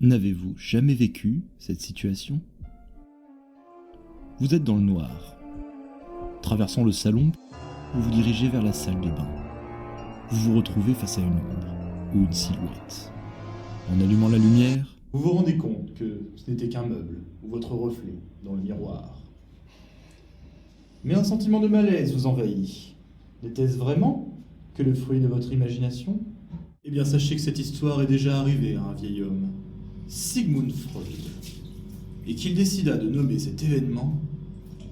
N'avez-vous jamais vécu cette situation ? Vous êtes dans le noir. Traversant le salon, vous vous dirigez vers la salle de bain. Vous vous retrouvez face à une ombre ou une silhouette. En allumant la lumière, vous vous rendez compte que ce n'était qu'un meuble ou votre reflet dans le miroir. Mais un sentiment de malaise vous envahit. N'était-ce vraiment que le fruit de votre imagination ? Eh bien, sachez que cette histoire est déjà arrivée à un vieil homme, Sigmund Freud, et qu'il décida de nommer cet événement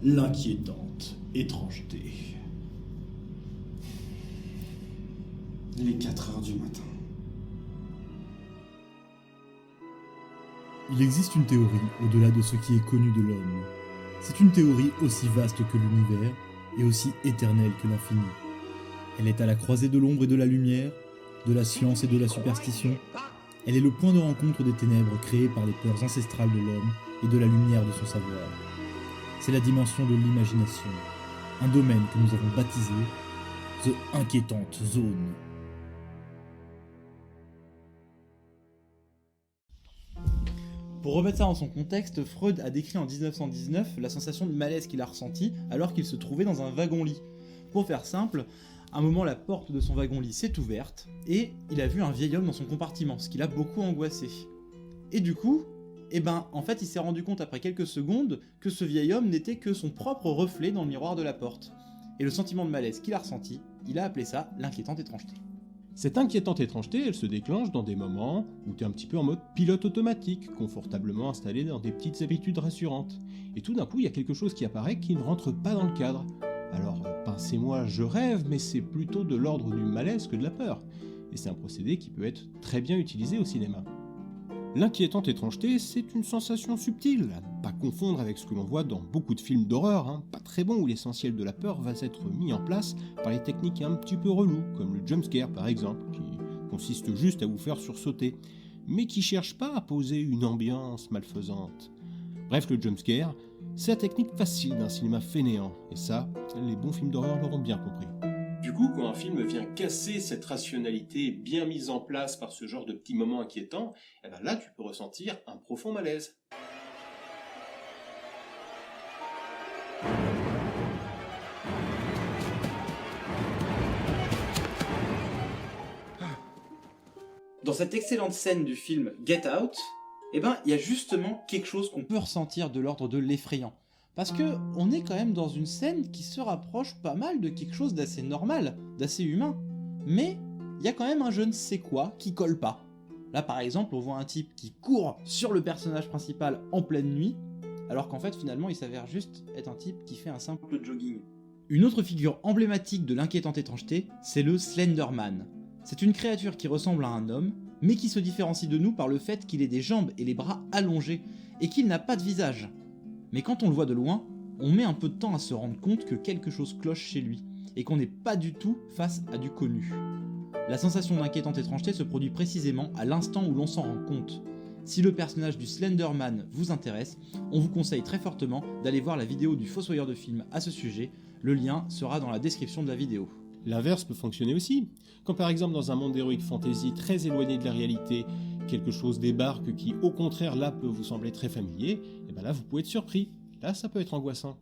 l'inquiétante étrangeté. Il est 4 heures du matin. Il existe une théorie au-delà de ce qui est connu de l'homme. C'est une théorie aussi vaste que l'univers et aussi éternelle que l'infini. Elle est à la croisée de l'ombre et de la lumière, de la science et de la superstition. Elle est le point de rencontre des ténèbres créées par les peurs ancestrales de l'homme et de la lumière de son savoir. C'est la dimension de l'imagination, un domaine que nous avons baptisé The Inquiétante Zone. Pour remettre ça dans son contexte, Freud a décrit en 1919 la sensation de malaise qu'il a ressentie alors qu'il se trouvait dans un wagon-lit. Pour faire simple, à un moment la porte de son wagon-lit s'est ouverte et il a vu un vieil homme dans son compartiment, ce qui l'a beaucoup angoissé. Et du coup, en fait il s'est rendu compte après quelques secondes que ce vieil homme n'était que son propre reflet dans le miroir de la porte. Et le sentiment de malaise qu'il a ressenti, il a appelé ça l'inquiétante étrangeté. Cette inquiétante étrangeté, elle se déclenche dans des moments où tu es un petit peu en mode pilote automatique, confortablement installé dans des petites habitudes rassurantes. Et tout d'un coup, il y a quelque chose qui apparaît qui ne rentre pas dans le cadre. Alors, pincez-moi, je rêve, mais c'est plutôt de l'ordre du malaise que de la peur. Et c'est un procédé qui peut être très bien utilisé au cinéma. L'inquiétante étrangeté, c'est une sensation subtile, à ne pas confondre avec ce que l'on voit dans beaucoup de films d'horreur, pas très bons, où l'essentiel de la peur va être mis en place par les techniques un petit peu reloues, comme le jumpscare par exemple, qui consiste juste à vous faire sursauter, mais qui cherche pas à poser une ambiance malfaisante. Bref, le jumpscare, c'est la technique facile d'un cinéma fainéant, et ça, les bons films d'horreur l'auront bien compris. Du coup, quand un film vient casser cette rationalité bien mise en place par ce genre de petits moments inquiétants, là tu peux ressentir un profond malaise. Dans cette excellente scène du film Get Out, il y a justement quelque chose qu'on peut ressentir de l'ordre de l'effrayant. Parce que on est quand même dans une scène qui se rapproche pas mal de quelque chose d'assez normal, d'assez humain. Mais il y a quand même un je ne sais quoi qui colle pas. Là par exemple, on voit un type qui court sur le personnage principal en pleine nuit, alors qu'en fait finalement il s'avère juste être un type qui fait un simple jogging. Une autre figure emblématique de l'inquiétante étrangeté, c'est le Slender Man. C'est une créature qui ressemble à un homme, mais qui se différencie de nous par le fait qu'il ait des jambes et les bras allongés, et qu'il n'a pas de visage. Mais quand on le voit de loin, on met un peu de temps à se rendre compte que quelque chose cloche chez lui, et qu'on n'est pas du tout face à du connu. La sensation d'inquiétante étrangeté se produit précisément à l'instant où l'on s'en rend compte. Si le personnage du Slender Man vous intéresse, on vous conseille très fortement d'aller voir la vidéo du Fossoyeur de film à ce sujet, le lien sera dans la description de la vidéo. L'inverse peut fonctionner aussi. Quand par exemple dans un monde d'heroic fantasy très éloigné de la réalité, quelque chose débarque qui au contraire là peut vous sembler très familier, et là vous pouvez être surpris. Là ça peut être angoissant.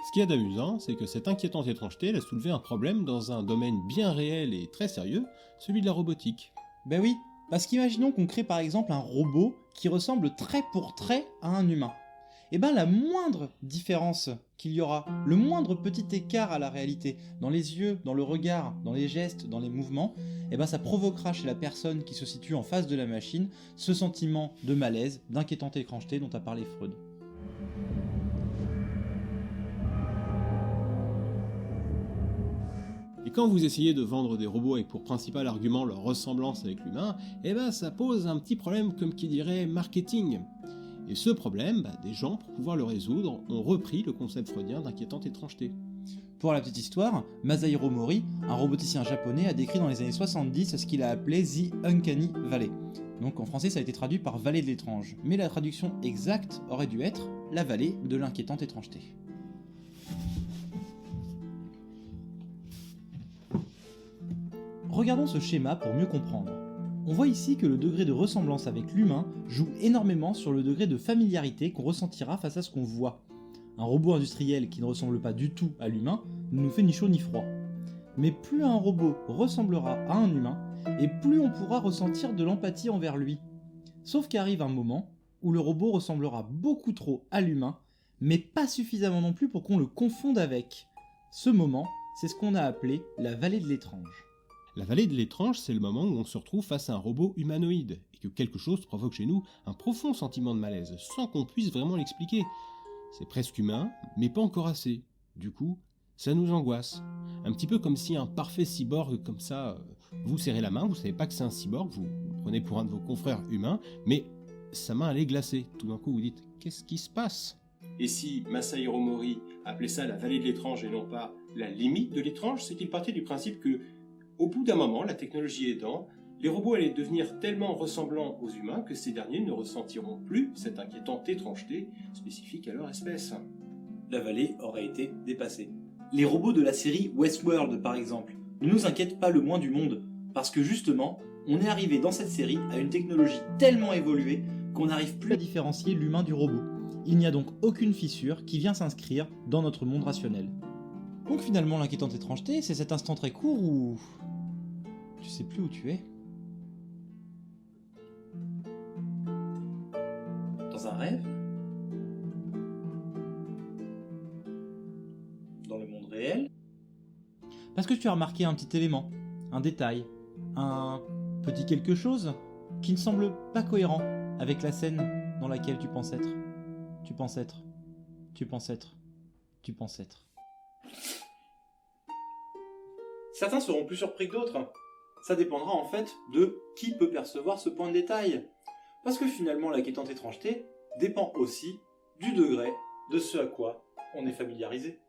Ce qu'il y a d'amusant, c'est que cette inquiétante étrangeté elle a soulevé un problème dans un domaine bien réel et très sérieux, celui de la robotique. Ben oui, parce qu'imaginons qu'on crée par exemple un robot qui ressemble trait pour trait à un humain. La moindre différence qu'il y aura, le moindre petit écart à la réalité, dans les yeux, dans le regard, dans les gestes, dans les mouvements, ça provoquera chez la personne qui se situe en face de la machine ce sentiment de malaise, d'inquiétante étrangeté dont a parlé Freud. Et quand vous essayez de vendre des robots avec pour principal argument leur ressemblance avec l'humain, ça pose un petit problème comme qui dirait marketing. Et ce problème, des gens, pour pouvoir le résoudre, ont repris le concept freudien d'inquiétante étrangeté. Pour la petite histoire, Masahiro Mori, un roboticien japonais, a décrit dans les années 70 ce qu'il a appelé The Uncanny Valley. Donc en français ça a été traduit par vallée de l'étrange, mais la traduction exacte aurait dû être la vallée de l'inquiétante étrangeté. Regardons ce schéma pour mieux comprendre. On voit ici que le degré de ressemblance avec l'humain joue énormément sur le degré de familiarité qu'on ressentira face à ce qu'on voit. Un robot industriel qui ne ressemble pas du tout à l'humain ne nous fait ni chaud ni froid. Mais plus un robot ressemblera à un humain, et plus on pourra ressentir de l'empathie envers lui. Sauf qu'arrive un moment où le robot ressemblera beaucoup trop à l'humain, mais pas suffisamment non plus pour qu'on le confonde avec. Ce moment, c'est ce qu'on a appelé la vallée de l'étrange. La vallée de l'étrange, c'est le moment où on se retrouve face à un robot humanoïde, et que quelque chose provoque chez nous un profond sentiment de malaise, sans qu'on puisse vraiment l'expliquer. C'est presque humain, mais pas encore assez. Du coup, ça nous angoisse. Un petit peu comme si un parfait cyborg comme ça vous serrez la main, vous savez pas que c'est un cyborg, vous le prenez pour un de vos confrères humains, mais sa main elle est glacée. Tout d'un coup vous dites, qu'est-ce qui se passe? Et si Masahiro Mori appelait ça la vallée de l'étrange et non pas la limite de l'étrange, c'est qu'il partait du principe que, au bout d'un moment, la technologie aidant, les robots allaient devenir tellement ressemblants aux humains que ces derniers ne ressentiront plus cette inquiétante étrangeté spécifique à leur espèce. La vallée aurait été dépassée. Les robots de la série Westworld, par exemple, ne nous inquiètent pas le moins du monde, parce que justement, on est arrivé dans cette série à une technologie tellement évoluée qu'on n'arrive plus à différencier l'humain du robot. Il n'y a donc aucune fissure qui vient s'inscrire dans notre monde rationnel. Donc finalement, l'inquiétante étrangeté, c'est cet instant très court où tu sais plus où tu es. Dans un rêve? Dans le monde réel? Parce que tu as remarqué un petit élément, un détail, un petit quelque chose qui ne semble pas cohérent avec la scène dans laquelle tu penses être. Tu penses être. Tu penses être. Tu penses être. Certains seront plus surpris que d'autres. Ça dépendra en fait de qui peut percevoir ce point de détail. Parce que finalement, l'inquiétante étrangeté dépend aussi du degré de ce à quoi on est familiarisé.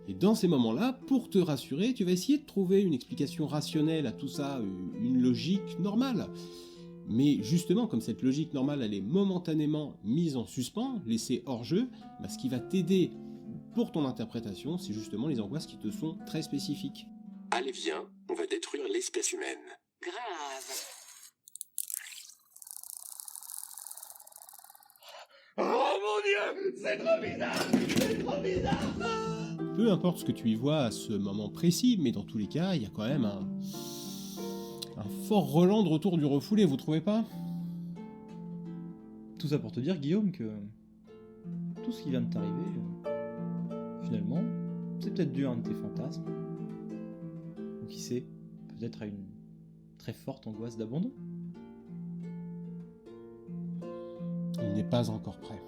Et dans ces moments-là, pour te rassurer, tu vas essayer de trouver une explication rationnelle à tout ça, une logique normale. Mais justement, comme cette logique normale, elle est momentanément mise en suspens, laissée hors jeu, bah, ce qui va t'aider pour ton interprétation, c'est justement les angoisses qui te sont très spécifiques. Allez viens, on va détruire l'espèce humaine. Grave. Oh mon Dieu, c'est trop bizarre, c'est trop bizarre. Peu importe ce que tu y vois à ce moment précis, mais dans tous les cas, il y a quand même un fort relent de retour du refoulé, vous trouvez pas? Tout ça pour te dire, Guillaume, que tout ce qui vient de t'arriver, finalement, c'est peut-être dû à un de tes fantasmes. Ou qui sait, peut-être à une très forte angoisse d'abandon. Il n'est pas encore prêt.